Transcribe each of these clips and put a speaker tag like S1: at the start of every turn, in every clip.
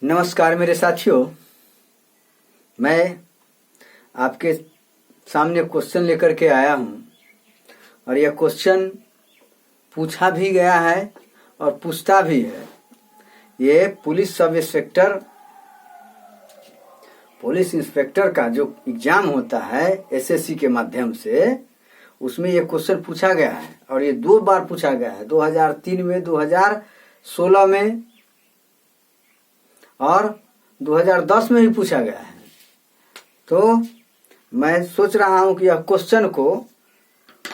S1: नमस्कार मेरे साथियों, मैं आपके सामने क्वेश्चन लेकर के आया हूँ और यह क्वेश्चन पूछा भी गया है और पूछता भी है। ये पुलिस इंस्पेक्टर का जो एग्जाम होता है एसएससी के माध्यम से, उसमें ये क्वेश्चन पूछा गया है और ये 2 बार पूछा गया है, 2003 में, 2016 में और 2010 में भी पूछा गया है। तो मैं सोच रहा हूं कि यह क्वेश्चन को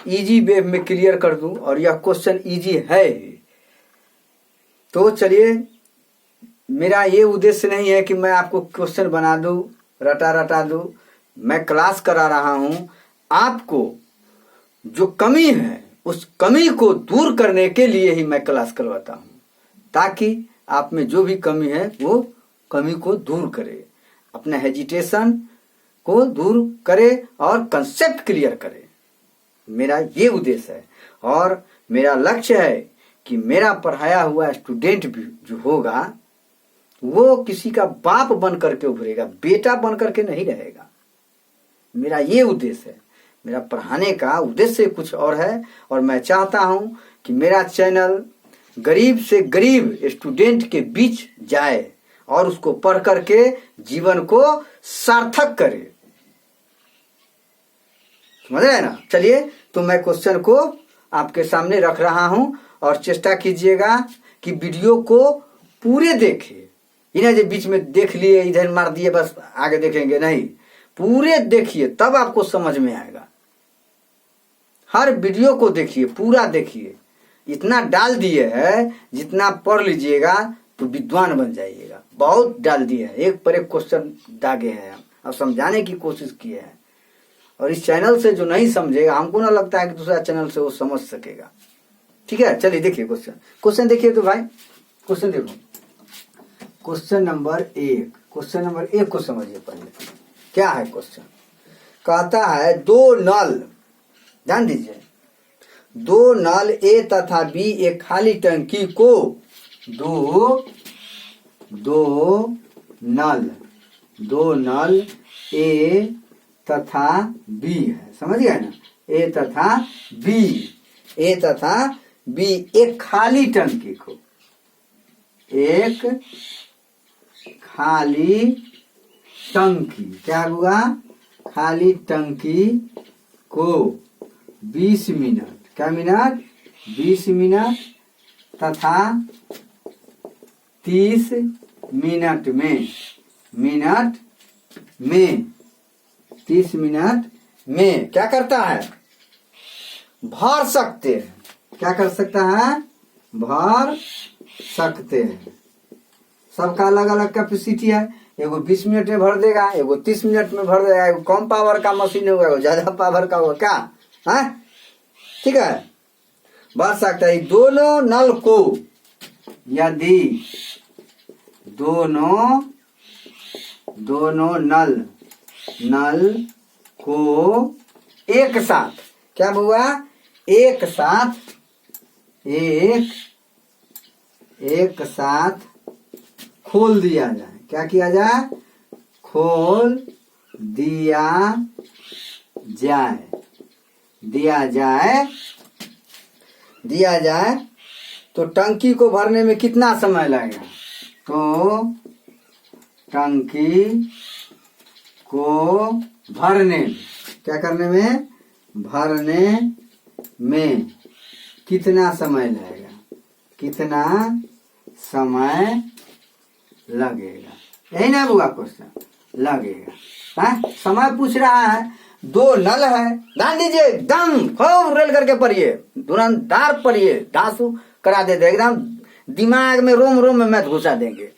S1: इजी वे में क्लियर कर दूं और यह क्वेश्चन इजी है। तो चलिए, मेरा ये उद्देश्य नहीं है कि मैं आपको क्वेश्चन बना दूं, रटा दूं। मैं क्लास करा रहा हूं, आपको जो कमी है उस कमी को दूर करने के लिए ही मैं क्लास करवाता हूं, ताकि आप में जो भी कमी है वो कमी को दूर करे, अपना हेजिटेशन को दूर करे और कंसेप्ट क्लियर करे। मेरा ये उद्देश्य है और मेरा लक्ष्य है कि मेरा पढ़ाया हुआ स्टूडेंट भी जो होगा वो किसी का बाप बन करके उभरेगा, बेटा बन करके नहीं रहेगा। मेरा ये उद्देश्य है। मेरा पढ़ाने का उद्देश्य कुछ और है और मैं चाहता हूं कि मेरा चैनल गरीब से गरीब स्टूडेंट के बीच जाए और उसको पढ़ करके जीवन को सार्थक करे। समझ रहे हैं ना? चलिए, तो मैं क्वेश्चन को आपके सामने रख रहा हूं और चेष्टा कीजिएगा कि वीडियो को पूरे देखें। इन्हें जो बीच में देख लिए, इधर मार दिए, बस आगे देखेंगे नहीं, पूरे देखिए, तब आपको समझ में आएगा। हर वीडियो को देखिए, पूरा देखिए। इतना डाल दिए है, जितना पढ़ लीजिएगा तो विद्वान बन जाइएगा। बहुत डाल दिए है, एक पर एक क्वेश्चन दागे हैं और समझाने की कोशिश की है। और इस चैनल से जो नहीं समझेगा, हमको ना लगता है कि दूसरा चैनल से वो समझ सकेगा। ठीक है, चलिए देखिए क्वेश्चन देखिए। तो भाई क्वेश्चन देखो, क्वेश्चन नंबर 1 को समझिए पहले। क्या है क्वेश्चन? कहता है 2 नल, ध्यान दीजिए, 2 नल ए तथा बी एक खाली टंकी को दो नल ए तथा बी है। समझ गए ना? ए तथा बी एक खाली टंकी को, एक खाली टंकी, क्या हुआ? खाली टंकी को 20 मिनट, क्या मिनट? 20 मिनट तथा 30 मिनट में 30 मिनट में क्या करता है? भर सकते हैं। क्या कर सकता है? भर सकते हैं। सबका अलग अलग कैपेसिटी है। एगो 20 मिनट में भर देगा, एगो 30 मिनट में भर देगा, एगो कम पावर का मशीन होगा, एगो ज्यादा पावर का होगा। क्या है? ठीक है, भर सकता है। दोनों नल को, यदि दोनों नल को एक साथ, क्या हुआ? एक साथ खोल दिया जाए। क्या किया जाए? खोल दिया जाए तो टंकी को भरने में कितना समय लगेगा? तो टंकी को भरने, क्या करने में? भरने में कितना समय लगेगा? कितना समय लगेगा? यही ना हुआ क्वेश्चन? लगेगा है? समय पूछ रहा है। 2 नल है, ध्यान दीजिए, एकदम खूब रेल करके पढ़िए, धुरंधार पढ़िए, धांसू करा देते, एकदम दिमाग में रोम में मैथ घुसा देंगे।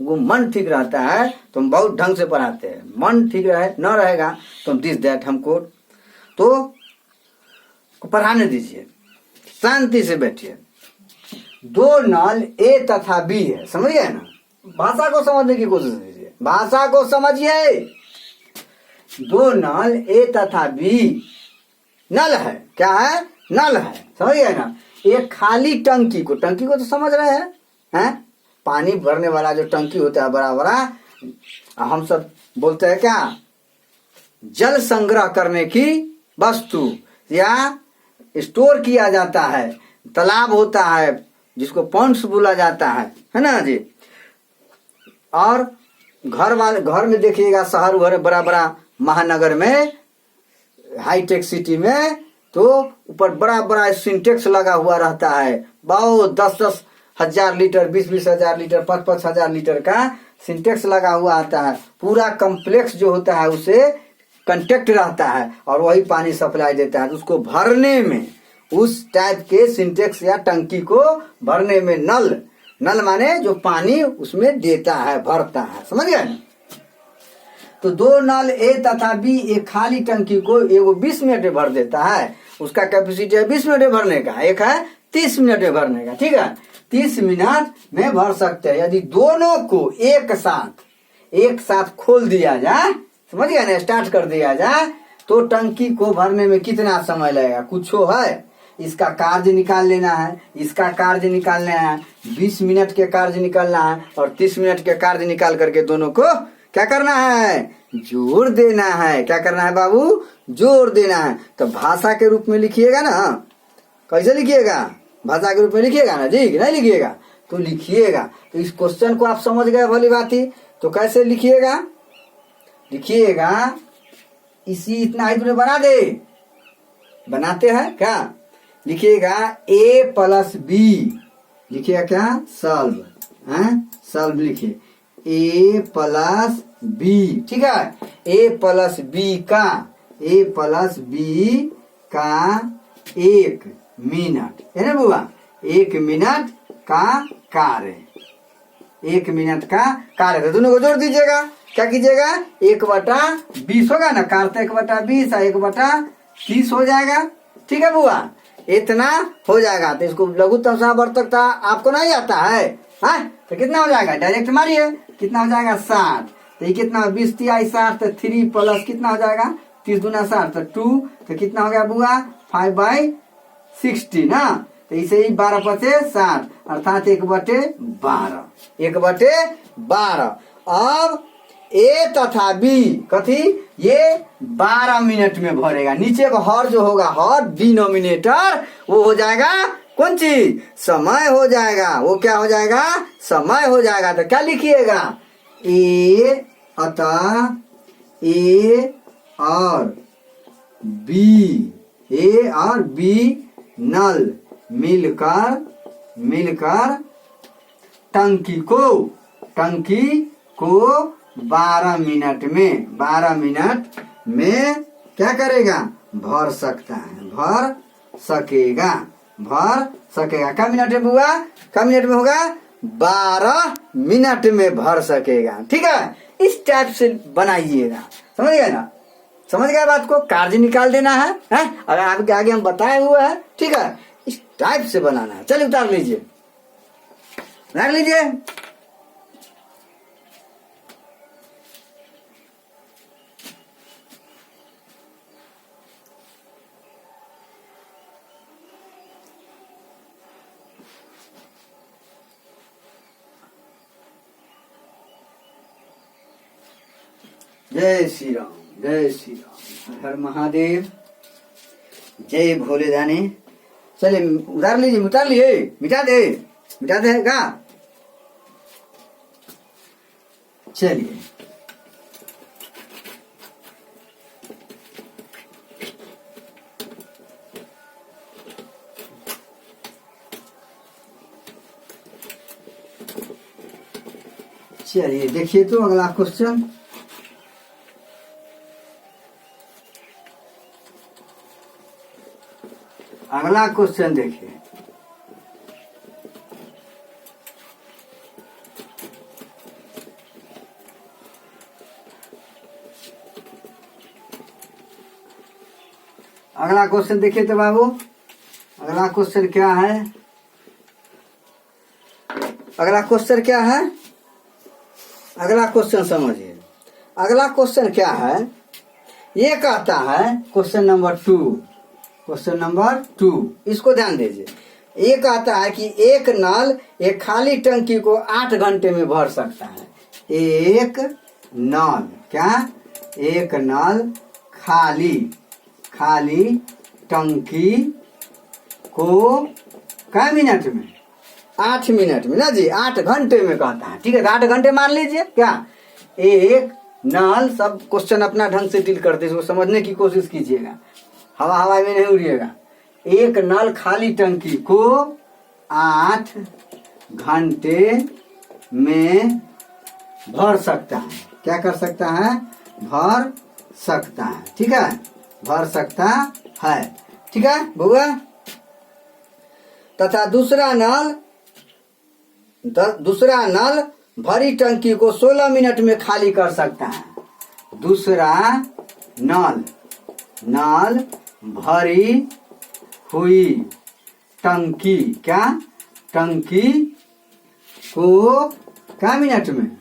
S1: वो मन ठीक रहता है तो हम बहुत ढंग से पढ़ाते हैं। मन ठीक रहे न रहेगा तो दिस दैट हमको तो पढ़ाने दीजिए, शांति से बैठिए। 2 नल ए तथा बी है। समझ गए ना? भाषा को समझने की कोशिश कीजिए, भाषा को समझिए। 2 नल ए तथा बी नल है। क्या है? नल है। समझ गए ना? एक खाली टंकी को तो समझ रहे हैं? पानी भरने वाला जो टंकी होता है बड़ा बड़ा, हम सब बोलते हैं क्या, जल संग्रह करने की वस्तु या स्टोर किया जाता है, तालाब होता है जिसको पॉन्ड्स बोला जाता है ना जी। और घर में देखिएगा, शहर घर बड़ा बड़ा महानगर में, हाईटेक सिटी में, तो ऊपर बड़ा बड़ा सिंटेक्स लगा हुआ रहता है, बहुत 10-10 हजार लीटर, 20-20 हजार लीटर, 5-5 हजार लीटर का सिंटेक्स लगा हुआ आता है। पूरा कम्प्लेक्स जो होता है उसे कंटेक्ट रहता है और वही पानी सप्लाई देता है। उसको भरने में, उस टाइप के सिंटेक्स या टंकी को भरने में, नल माने जो पानी उसमें देता है, भरता है, समझ गए। तो 2 नल ए तथा बी एक खाली टंकी को एगो 20 मिनट में भर देता है। उसका कैपेसिटी है 20 मिनट में भरने का, एक है 30 मिनट में भरने का, ठीक है। 30 मिनट में भर सकते हैं। यदि दोनों को एक साथ खोल दिया जाए, समझ गया ना, स्टार्ट कर दिया जाए, तो टंकी को भरने में कितना समय लगेगा, कुछो है। इसका कार्य निकाल लेना है, इसका कार्य निकालना है, 20 मिनट के कार्य निकालना है और 30 मिनट के कार्य निकाल करके दोनों को क्या करना है, जोड़ देना है। क्या करना है बाबू, जोड़ देना है। तो भाषा के रूप में लिखिएगा ना, कैसे लिखिएगा, भाषा के रूप में लिखिएगा ना जी, कि नहीं लिखिएगा, तो लिखिएगा। तो इस क्वेश्चन को आप समझ गए भली बात ही। तो कैसे लिखिएगा, इसी इतना ही तुम्हें बना दे, बनाते हैं क्या, लिखिएगा a + b, लिखिएगा क्या, सॉल्व है, सॉल्व लिखिए a + b, ठीक है। a + b का 1 मिनट है ना बुआ, 1 मिनट का कार्य, 1 मिनट का कार्य। तो दोनों को जोड़ दीजिएगा, क्या कीजिएगा, 1/20 होगा ना, कार्य 1/20 और 1/30 हो जाएगा, ठीक है बुआ, इतना हो जाएगा। तो इसको लघुत्तम सहावर्तकता आपको नहीं आता है, हाँ? तो कितना हो जाएगा, डायरेक्ट मारिए, कितना हो जाएगा, 60। तो ये कितना, 20 × 60, तो 3 प्लस कितना हो जाएगा, 30 × 60 तो 2, तो कितना हो गया बुआ, 5/60 ना। तो इसे ही 12 × 5 = 60, अर्थात 1/12, 1/12। अब ए तथा बी कथी, ये 12 मिनट में भरेगा। नीचे का हर जो होगा, हर डिनोमिनेटर, वो हो जाएगा कौन चीज, समय हो जाएगा। वो क्या हो जाएगा, समय हो जाएगा। तो क्या लिखिएगा, ए अतः ए और बी नल मिलकर टंकी को 12 मिनट में क्या करेगा, भर सकता है, भर सकेगा। क्या मिनट में बुआ, क्या मिनट में होगा, 12 मिनट में भर सकेगा, ठीक है। इस टाइप से बनाइएगा, समझ गए ना, समझ गए बात को, कार्य निकाल देना है, अगर आपके आगे हम बताए हुए हैं, ठीक है। इस टाइप से बनाना है। चलिए उतार लीजिए, रख लीजिए। जय श्री राम, जय श्री राम, हर महादेव, जय भोले दाने। चलिए उतार लीजिए, उतार लिए, मिटा दे का। चलिए देखिए तो अगला क्वेश्चन, अगला क्वेश्चन देखिए। अगला क्वेश्चन देखिए तो बाबू, अगला क्वेश्चन क्या है, अगला क्वेश्चन क्या है, अगला क्वेश्चन समझिए। अगला क्वेश्चन क्या है, ये कहता है क्वेश्चन नंबर 2, क्वेश्चन नंबर 2, इसको ध्यान दीजिए। ये कहता है कि एक नल एक खाली टंकी को 8 घंटे में भर सकता है। एक नल क्या, एक नल खाली टंकी को क्या मिनट में, 8 मिनट में ना जी, 8 घंटे में कहता है। ठीक है, 8 घंटे मान लीजिए क्या। एक नल, सब क्वेश्चन अपना ढंग से डील करते, इसको समझने की कोशिश कीजिएगा, हवा में नहीं उड़िएगा। एक नल खाली टंकी को 8 घंटे में भर सकता है। क्या कर सकता है, भर सकता है। ठीक है, भर सकता है। ठीक है बउआ। तथा दूसरा नल भरी टंकी को 16 मिनट में खाली कर सकता है। दूसरा नल भरी हुई टंकी, क्या, टंकी को क्या मिनट में,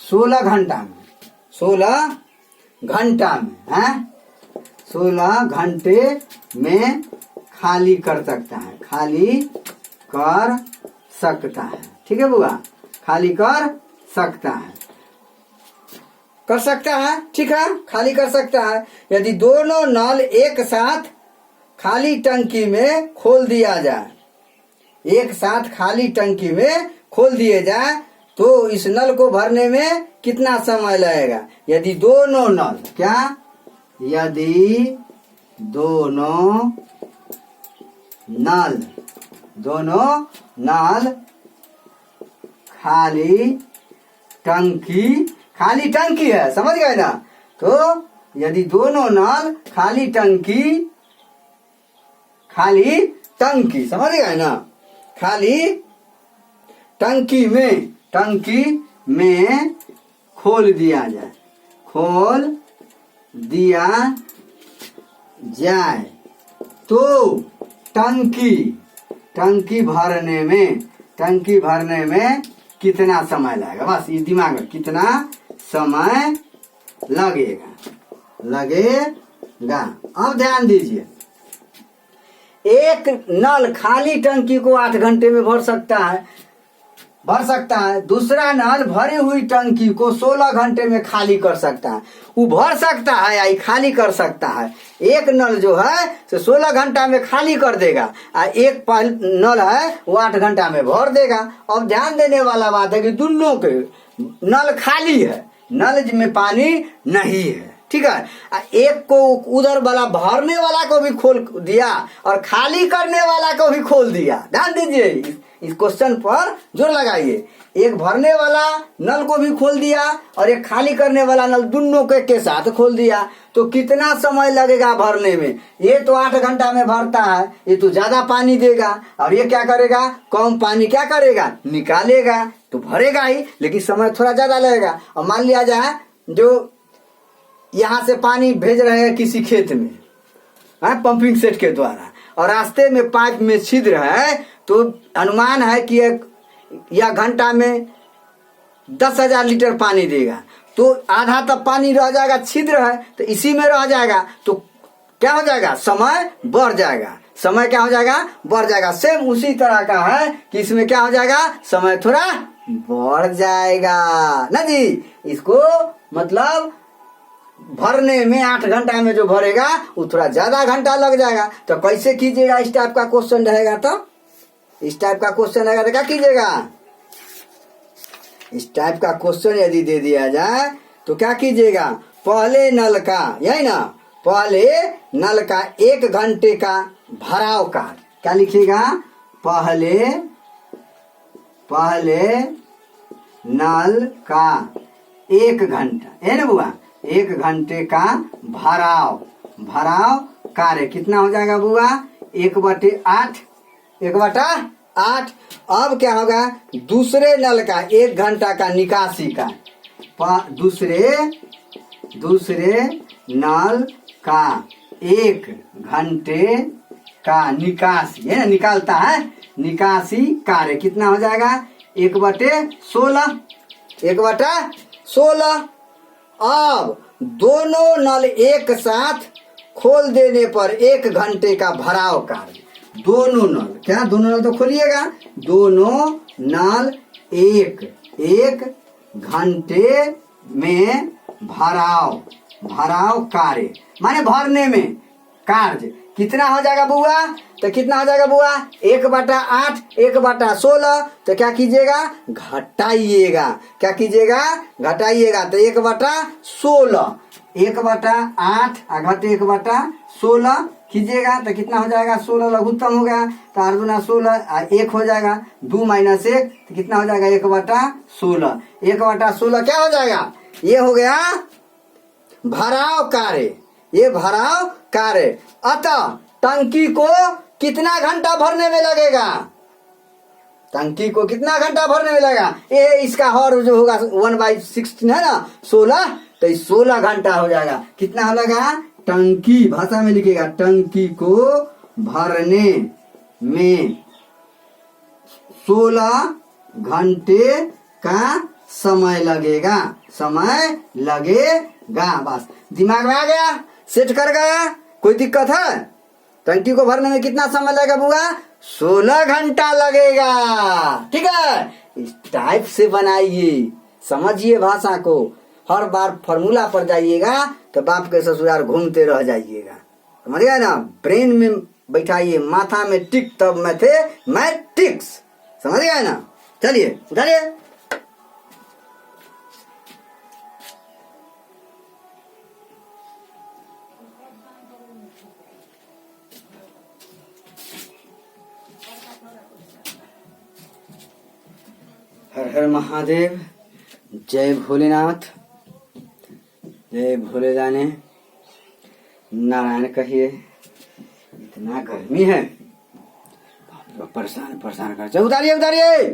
S1: 16 घंटा में, 16 घंटा में है, 16 घंटे में खाली कर सकता है, खाली कर सकता है। ठीक है बुआ, खाली कर सकता है, कर सकता है। ठीक है, खाली कर सकता है। यदि दोनों नल एक साथ खाली टंकी में खोल दिया जाए, एक साथ खाली टंकी में खोल दिए जाए तो इस नल को भरने में कितना समय लगेगा। यदि दोनों नल क्या, यदि दोनों नल खाली टंकी है, समझ गए ना। तो यदि दोनों नल खाली टंकी समझ गए ना, खाली टंकी में खोल दिया जाए तो टंकी भरने में कितना समय लगेगा। बस ये दिमाग में, कितना समय लगेगा। अब ध्यान दीजिए, एक नल खाली टंकी को 8 घंटे में भर सकता है। दूसरा नल भरी हुई टंकी को 16 घंटे में खाली कर सकता है। वो भर सकता है या खाली कर सकता है। एक नल जो है तो 16 घंटा में खाली कर देगा, और एक नल है वो 8 घंटा में भर देगा। अब ध्यान देने वाला बात है कि दोनों के नल खाली है, नल में पानी नहीं है। ठीक है, एक को उधर वाला भरने वाला को भी खोल दिया और खाली करने वाला को भी खोल दिया। ध्यान दीजिए, इस क्वेश्चन पर जोर लगाइए। एक भरने वाला नल को भी खोल दिया और एक खाली करने वाला नल, दोनों के साथ खोल दिया। तो कितना समय लगेगा भरने में। ये तो 8 घंटा में भरता है, ये तो ज्यादा पानी देगा, और ये क्या करेगा, कम पानी क्या करेगा, निकालेगा। तो भरेगा ही, लेकिन समय थोड़ा ज्यादा लगेगा। और मान लिया जाए जो यहाँ से पानी भेज रहे हैं किसी खेत में पंपिंग सेट के द्वारा, और रास्ते में पाइप में छिद्र है, तो अनुमान है कि यह घंटा में 10,000 लीटर पानी देगा। तो आधा तक पानी रह जाएगा, छिद्र है तो इसी में रह जाएगा। तो क्या हो जाएगा, समय बढ़ जाएगा। समय क्या हो जाएगा, बढ़ जाएगा। सेम उसी तरह का है कि इसमें क्या हो जाएगा, समय थोड़ा बढ़ जाएगा ना जी। इसको मतलब भरने में 8 घंटा में जो भरेगा वो थोड़ा ज्यादा घंटा लग जाएगा। तो कैसे कीजिएगा, इस टाइप का क्वेश्चन रहेगा तो इस टाइप का क्वेश्चन रहेगा तो क्या कीजिएगा, इस टाइप का क्वेश्चन यदि दे दिया जाए तो क्या कीजिएगा, पहले नल का, यही ना, पहले नल का 1 घंटे का भराव का क्या लिखिएगा, पहले नल का 1 घंटा है ना बुआ, 1 घंटे का भराव कार्य कितना हो जाएगा बुआ, 1/8। अब क्या होगा, दूसरे नल का 1 घंटा का निकासी का, दूसरे नल का 1 घंटे का निकासी है ना, निकालता है, निकासी कार्य कितना हो जाएगा, 1/16। अब दोनों नल एक साथ खोल देने पर 1 घंटे का भराव कार्य, दोनों नल, क्या दोनों नल तो खोलिएगा, दोनों नल एक एक घंटे में भराव कार्य, माने भरने में कार्य कितना हो जाएगा बुआ, तो कितना हो जाएगा बुआ 1/8 1/16, तो क्या कीजिएगा घटाइएगा, क्या कीजिएगा घटाइएगा, तो 1/16 1/8 घट 1/16 कीजिएगा तो कितना हो जाएगा 16 लघुत्तम हो गया, तो 8 दूना 16 1 हो जाएगा, 2 - 1 तो कितना हो जाएगा 1/16 1/16 क्या हो जाएगा, ये हो गया भराव कार्य, ये भराव कार्य। अतः टंकी को कितना घंटा भरने में लगेगा, टंकी को कितना घंटा भरने में लगेगा, ये इसका हर जो होगा 1/16 है ना 16, तो 16 घंटा हो जाएगा, कितना हो जाएगा, टंकी भाषा में लिखेगा टंकी को भरने में 16 घंटे का समय लगेगा, समय लगेगा। बस दिमाग में आ गया, सेट कर गया, कोई दिक्कत है, टंकी को भरने में कितना समय लगेगा बुआ 16 घंटा लगेगा, ठीक है। इस टाइप से बनाइए, समझिए भाषा को, हर बार फॉर्मूला पर जाइएगा तो बाप के ससुराल घूमते रह जाइएगा, समझ गए ना, ब्रेन में बैठाइए, माथा में टिक तब मैथमेटिक्स, समझ गए ना। चलिए उठाइए, हर हर महादेव, जय भोलेनाथ, जय भोले जाने, नारायण कहिए। इतना गर्मी है, परेशान कर, उतारिए उतारिए।